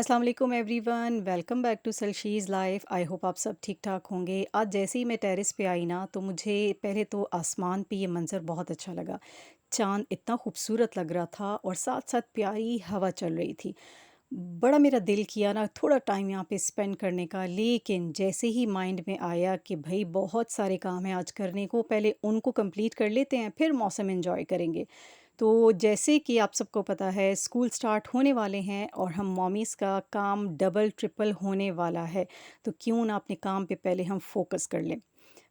अस्सलाम वालेकुम everyone, welcome back to Salshi's life. I hope आप सब ठीक ठाक होंगे। आज जैसे ही मैं टेरेस पे आई ना तो मुझे पहले तो आसमान पे ये मंज़र बहुत अच्छा लगा। चाँद इतना खूबसूरत लग रहा था और साथ-साथ प्यारी हवा चल रही थी। बड़ा मेरा दिल किया ना थोड़ा टाइम यहाँ पे स्पेंड करने का, लेकिन जैसे ही माइंड में आया कि भई बहुत सारे काम हैं आज करने को, पहले उनको कंप्लीट कर लेते हैं, फिर मौसम एन्जॉय करेंगे। तो जैसे कि आप सबको पता है स्कूल स्टार्ट होने वाले हैं और हम मॉमीज़ का काम डबल ट्रिपल होने वाला है, तो क्यों ना अपने काम पे पहले हम फ़ोकस कर लें।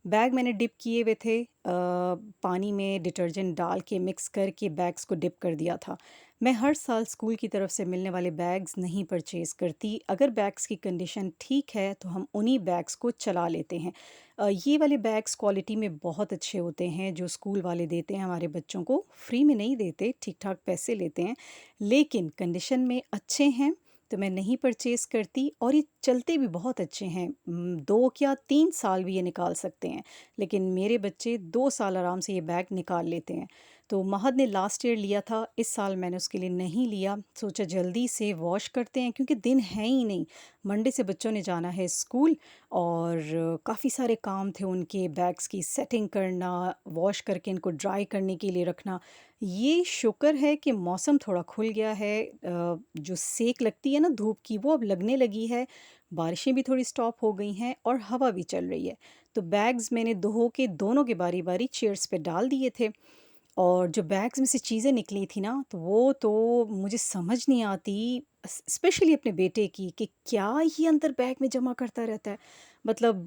बैग मैंने डिप किए हुए थे, पानी में डिटर्जेंट डाल के मिक्स करके बैग्स को डिप कर दिया था। मैं हर साल स्कूल की तरफ से मिलने वाले बैग्स नहीं परचेज़ करती। अगर बैग्स की कंडीशन ठीक है तो हम उन्हीं बैग्स को चला लेते हैं। ये वाले बैग्स क्वालिटी में बहुत अच्छे होते हैं जो स्कूल वाले देते हैं हमारे बच्चों को। फ्री में नहीं देते, ठीक-ठाक पैसे लेते हैं, लेकिन कंडीशन में अच्छे हैं तो मैं नहीं परचेज़ करती और ये चलते भी बहुत अच्छे हैं। 2 क्या 3 साल भी ये निकाल सकते हैं, लेकिन मेरे बच्चे 2 साल आराम से ये बैग निकाल लेते हैं। तो महद ने लास्ट ईयर लिया था, इस साल मैंने उसके लिए नहीं लिया, सोचा जल्दी से वॉश करते हैं क्योंकि दिन है ही नहीं। मंडे से बच्चों ने जाना है स्कूल और काफ़ी सारे काम थे उनके, बैग्स की सेटिंग करना, वॉश करके इनको ड्राई करने के लिए रखना। ये शुक्र है कि मौसम थोड़ा खुल गया है, जो सेक लगती है ना धूप की वो अब लगने लगी है, बारिशें भी थोड़ी स्टॉप हो गई हैं और हवा भी चल रही है। तो बैग्स मैंने धो के दोनों के बारी-बारी चेयर्स पे डाल दिए थे और जो बैग्स में से चीज़ें निकली थी ना तो वो तो मुझे समझ नहीं आती, स्पेशली अपने बेटे की, कि क्या ये अंदर बैग में जमा करता रहता है। मतलब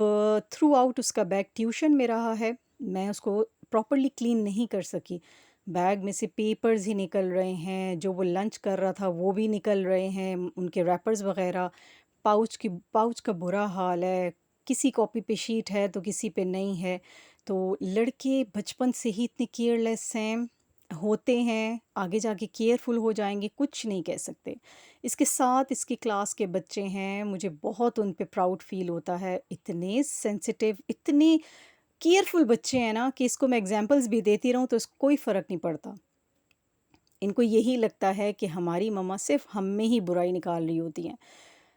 थ्रू आउट उसका बैग ट्यूशन में रहा है, मैं उसको प्रॉपरली क्लीन नहीं कर सकी। बैग में से पेपर्स ही निकल रहे हैं, जो वो लंच कर रहा था वो भी निकल रहे हैं, उनके रैपर्स वगैरह। पाउच का बुरा हाल है, किसी कॉपी पे शीट है तो किसी पे नहीं है। तो लड़के बचपन से ही इतने केयरलेस हैं, होते हैं, आगे जाके केयरफुल हो जाएँगे, कुछ नहीं कह सकते। इसके साथ इसकी क्लास के बच्चे हैं, मुझे बहुत उन पे प्राउड फ़ील होता है, इतने सेंसिटिव, इतने केयरफुल बच्चे हैं ना कि इसको मैं एग्ज़ाम्पल्स भी देती रहूँ तो इसको कोई फ़र्क नहीं पड़ता। इनको यही लगता है कि हमारी मम्मा सिर्फ़ हम में ही बुराई निकाल रही होती हैं।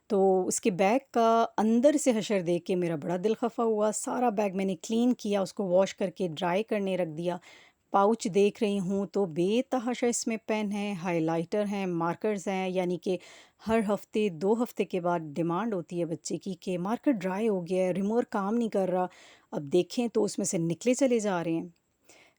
तो उसके बैग का अंदर से हशर देख के मेरा बड़ा दिल खफ़ा हुआ। सारा बैग मैंने क्लीन किया, उसको वॉश करके ड्राई करने रख दिया। पाउच देख रही हूँ तो बेतहाशा इसमें पेन है, हाइलाइटर हैं, मार्कर्स हैं, यानी कि हर हफ़्ते 2 हफ़्ते के बाद डिमांड होती है बच्चे की कि मार्कर ड्राई हो गया है, रिमूवर काम नहीं कर रहा। अब देखें तो उसमें से निकले चले जा रहे हैं।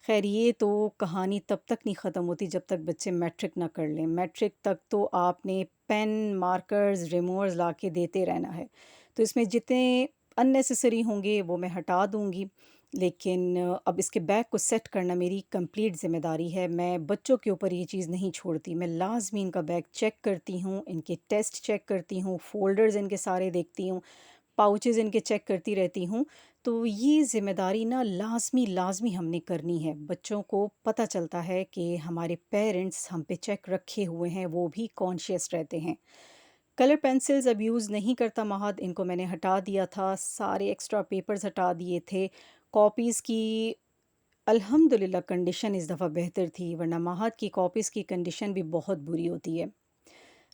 ख़ैर ये तो कहानी तब तक नहीं ख़त्म होती जब तक बच्चे मैट्रिक ना कर लें। मैट्रिक तक तो आपने पेन, मार्कर्स, रिमूवर्स ला के देते रहना है। तो इसमें जितने अननेसेसरी होंगे वो मैं हटा दूँगी। लेकिन अब इसके बैग को सेट करना मेरी कंप्लीट ज़िम्मेदारी है। मैं बच्चों के ऊपर ये चीज़ नहीं छोड़ती। मैं लाज़मी इनका बैग चेक करती हूँ, इनके टेस्ट चेक करती हूँ, फ़ोल्डर्स इनके सारे देखती हूँ, पाउचेज़ इनके चेक करती रहती हूँ। तो ये ज़िम्मेदारी ना लाज़मी हमने करनी है। बच्चों को पता चलता है कि हमारे पेरेंट्स हम पे चेक रखे हुए हैं, वो भी कॉन्शियस रहते हैं। कलर पेंसिल्स अब यूज़ नहीं करता महद, इनको मैंने हटा दिया था, सारे एक्स्ट्रा पेपर्स हटा दिए थे। कॉपीज़ की अल्हम्दुलिल्लाह कंडीशन इस दफ़ा बेहतर थी, वरना महद की कॉपीज़ की कंडीशन भी बहुत बुरी होती है।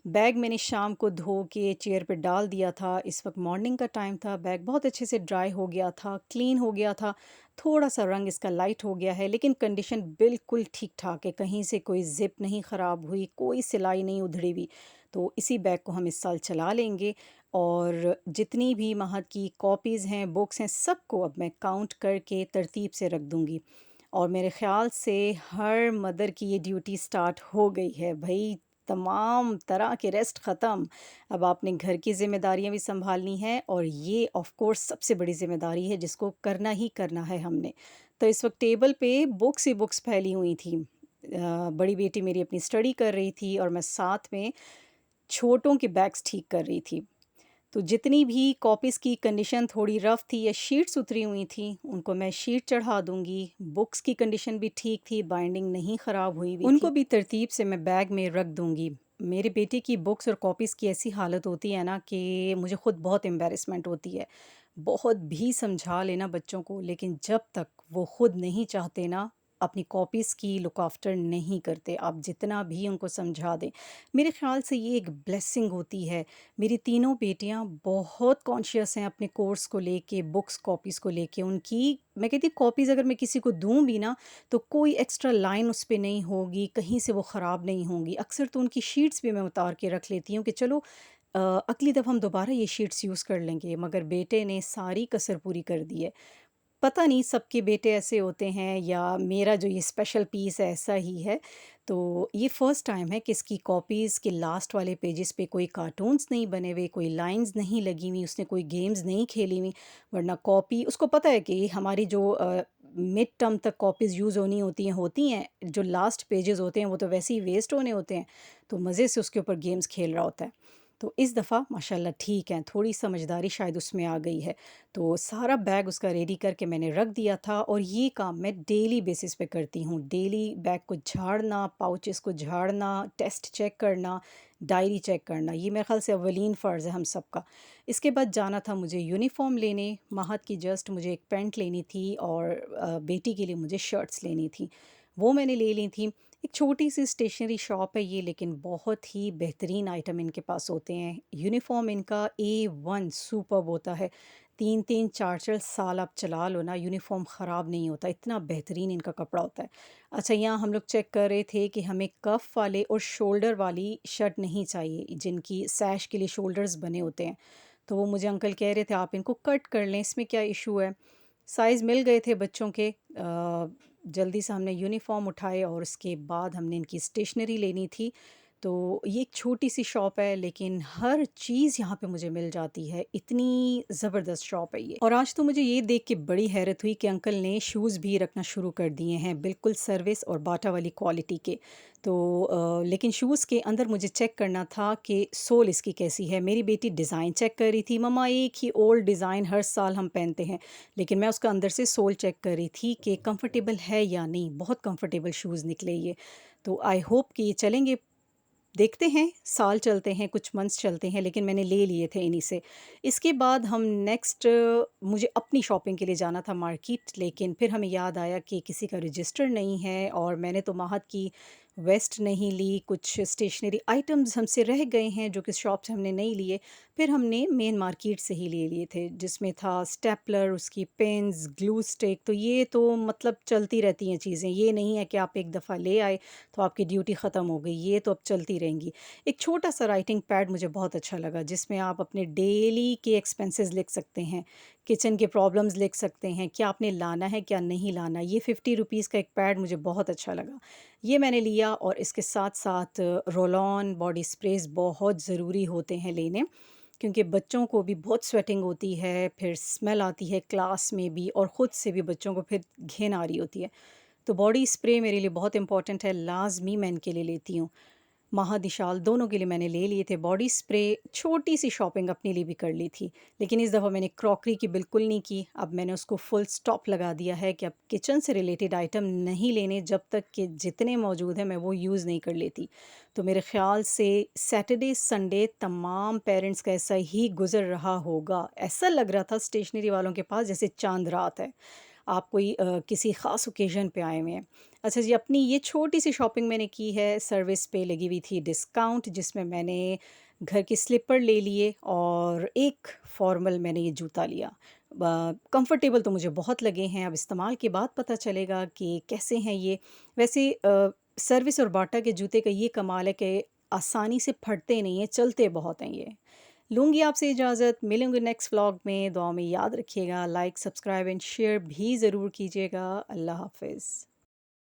बैग मैंने शाम को धो के चेयर पे डाल दिया था। इस वक्त मॉर्निंग का टाइम था, बैग बहुत अच्छे से ड्राई हो गया था, क्लीन हो गया था। थोड़ा सा रंग इसका लाइट हो गया है, लेकिन कंडीशन बिल्कुल ठीक ठाक है, कहीं से कोई ज़िप नहीं ख़राब हुई, कोई सिलाई नहीं उधड़ी हुई। तो इसी बैग को हम इस साल चला लेंगे और जितनी भी महद की कॉपीज़ हैं, बुक्स हैं, सबको अब मैं काउंट करके तरतीब से रख दूँगी। और मेरे ख़्याल से हर मदर की ये ड्यूटी स्टार्ट हो गई है भई, तमाम तरह के रेस्ट ख़त्म। अब आपने घर की ज़िम्मेदारियाँ भी सँभालनी हैं और ये ऑफ़ कोर्स सबसे बड़ी ज़िम्मेदारी है जिसको करना ही करना है हमने। तो इस वक़्त टेबल पे बुक्स ही बुक्स फैली हुई थी। बड़ी बेटी मेरी अपनी स्टडी कर रही थी और मैं साथ में छोटों के बैग्स ठीक कर रही थी। तो जितनी भी कॉपीज़ की कंडीशन थोड़ी रफ़ थी या शीट्स उतरी हुई थी, उनको मैं शीट चढ़ा दूँगी। बुक्स की कंडीशन भी ठीक थी, बाइंडिंग नहीं ख़राब हुई हुई उनको थी। भी तरतीब से मैं बैग में रख दूँगी। मेरे बेटे की बुक्स और कॉपीज़ की ऐसी हालत होती है ना कि मुझे खुद बहुत एम्बैरेसमेंट होती है। बहुत भी समझा लेना बच्चों को, लेकिन जब तक वो खुद नहीं चाहते ना, अपनी कॉपीज़ की लुक आफ्टर नहीं करते, आप जितना भी उनको समझा दें। मेरे ख़्याल से ये एक ब्लेसिंग होती है। मेरी तीनों बेटियाँ बहुत कॉन्शियस हैं अपने कोर्स को लेके, बुक्स कॉपीज़ को लेके। उनकी मैं कहती हूँ कॉपीज़ अगर मैं किसी को दूँ भी ना, तो कोई एक्स्ट्रा लाइन उस पे नहीं होगी, कहीं से वो ख़राब नहीं होंगी। अक्सर तो उनकी शीट्स भी मैं उतार के रख लेती हूँ कि चलो अगली दफ़ा हम दोबारा ये शीट्स यूज़ कर लेंगे, मगर बेटे ने सारी कसर पूरी कर दी है। पता नहीं सबके बेटे ऐसे होते हैं या मेरा जो ये स्पेशल पीस है ऐसा ही है। तो ये फर्स्ट टाइम है कि इसकी कॉपीज़ के लास्ट वाले पेजेस पे कोई कार्टून्स नहीं बने हुए, कोई लाइन्स नहीं लगी हुई, उसने कोई गेम्स नहीं खेली हुई। वरना कॉपी उसको पता है कि हमारी जो मिड टर्म तक कॉपीज़ यूज़ होती हैं, जो लास्ट पेजेस होते हैं वो तो वैसे ही वेस्ट होने होते हैं, तो मज़े से उसके ऊपर गेम्स खेल रहा होता है। तो इस दफ़ा माशाल्लाह ठीक है, थोड़ी समझदारी शायद उसमें आ गई है। तो सारा बैग उसका रेडी करके मैंने रख दिया था और ये काम मैं डेली बेसिस पे करती हूँ। डेली बैग को झाड़ना, पाउचेस को झाड़ना, टेस्ट चेक करना, डायरी चेक करना, ये मेरे ख़्याल से अव्वलीन फ़र्ज़ है हम सबका। इसके बाद जाना था मुझे यूनिफ़ॉर्म लेने, महत की जस्ट मुझे एक पैंट लेनी थी और बेटी के लिए मुझे शर्ट्स लेनी थी। वो मैंने ले ली थी। एक छोटी-सी स्टेशनरी शॉप है ये, लेकिन बहुत ही बेहतरीन आइटम इनके पास होते हैं। यूनिफ़ॉर्म इनका A1 सुपर्ब होता है। 3-3 4-4 साल आप चला लो ना, यूनिफ़ॉर्म ख़राब नहीं होता, इतना बेहतरीन इनका कपड़ा होता है। अच्छा, यहाँ हम लोग चेक कर रहे थे कि हमें कफ़ वाले और शोल्डर वाली शर्ट नहीं चाहिए, जिनकी सैश के लिए शोल्डर्स बने होते हैं। तो वो मुझे अंकल कह रहे थे आप इनको कट कर लें, इसमें क्या इश्यू है? साइज़ मिल गए थे बच्चों के। जल्दी से हमने यूनिफ़ॉर्म उठाए और उसके बाद हमने इनकी स्टेशनरी लेनी थी। तो ये एक छोटी-सी शॉप है, लेकिन हर चीज़ यहाँ पे मुझे मिल जाती है, इतनी ज़बरदस्त शॉप है ये। और आज तो मुझे ये देख के बड़ी हैरत हुई कि अंकल ने शूज़ भी रखना शुरू कर दिए हैं, बिल्कुल सर्विस और बाटा वाली क्वालिटी के। तो लेकिन शूज़ के अंदर मुझे चेक करना था कि सोल इसकी कैसी है। मेरी बेटी डिज़ाइन चेक कर रही थी, मम्मा एक ही ओल्ड डिज़ाइन हर साल हम पहनते हैं। लेकिन मैं उसका अंदर से सोल चेक कर रही थी कि कंफर्टेबल है या नहीं। बहुत कंफर्टेबल शूज़ निकले ये। तो आई होप कि ये चलेंगे। देखते हैं, साल चलते हैं, कुछ मंथ्स चलते हैं, लेकिन मैंने ले लिए थे इन्हीं से। इसके बाद हम नेक्स्ट मुझे अपनी शॉपिंग के लिए जाना था मार्केट, लेकिन फिर हमें याद आया कि किसी का रजिस्टर नहीं है और मैंने तो महत की वेस्ट नहीं ली, कुछ स्टेशनरी आइटम्स हमसे रह गए हैं जो कि शॉप से हमने नहीं लिए। फिर हमने मेन मार्केट से ही ले लिए थे, जिसमें था स्टेपलर, उसकी पेन्स, ग्लू स्टिक। तो ये तो मतलब चलती रहती हैं चीज़ें, ये नहीं है कि आप एक दफ़ा ले आए तो आपकी ड्यूटी ख़त्म हो गई, ये तो अब चलती रहेंगी। एक छोटा-सा राइटिंग पैड मुझे बहुत अच्छा लगा, जिसमें आप अपने डेली के एक्सपेंसेस लिख सकते हैं, किचन के प्रॉब्लम्स लिख सकते हैं, क्या आपने लाना है, क्या नहीं लाना। ये 50 रुपीज़ का एक पैड मुझे बहुत अच्छा लगा। ये मैंने लिया और इसके साथ-साथ रोल ऑन बॉडी स्प्रेज़ बहुत ज़रूरी होते हैं लेने, क्योंकि बच्चों को भी बहुत स्वेटिंग होती है, फिर स्मेल आती है क्लास में भी और ख़ुद से भी बच्चों को फिर घिन आ रही होती है। तो बॉडी स्प्रे मेरे लिए बहुत इम्पोर्टेंट है, लाज़मी मैं इनके लिए लेती हूँ। महादिशाल दोनों के लिए मैंने ले लिए थे बॉडी स्प्रे, छोटी-सी शॉपिंग अपने लिए भी कर ली थी। लेकिन इस दफ़ा मैंने क्रॉकरी की बिल्कुल नहीं की, अब मैंने उसको फुल स्टॉप लगा दिया है कि अब किचन से रिलेटेड आइटम नहीं लेने, जब तक कि जितने मौजूद हैं मैं वो यूज़ नहीं कर लेती। तो मेरे ख़्याल से सैटरडे, संडे तमाम पेरेंट्स का ऐसा ही गुज़र रहा होगा। ऐसा लग रहा था स्टेशनरी वालों के पास जैसे चाँद रात है। आप कोई किसी ख़ास ओकेज़न पे आए हुए हैं। अच्छा जी, अपनी ये छोटी-सी शॉपिंग मैंने की है, सर्विस पे लगी हुई थी डिस्काउंट, जिसमें मैंने घर के स्लीपर ले लिए और एक फॉर्मल मैंने ये जूता लिया। कंफर्टेबल तो मुझे बहुत लगे हैं, अब इस्तेमाल के बाद पता चलेगा कि कैसे हैं ये। वैसे सर्विस और बाटा के जूते का ये कमाल है कि आसानी से फटते नहीं हैं, चलते बहुत हैं ये। लूँगी आपसे इजाज़त, मिलूँगी नेक्स्ट व्लॉग में, दुआ में याद रखिएगा, लाइक, सब्सक्राइब एंड शेयर भी ज़रूर कीजिएगा। अल्लाह हाफ़िज़।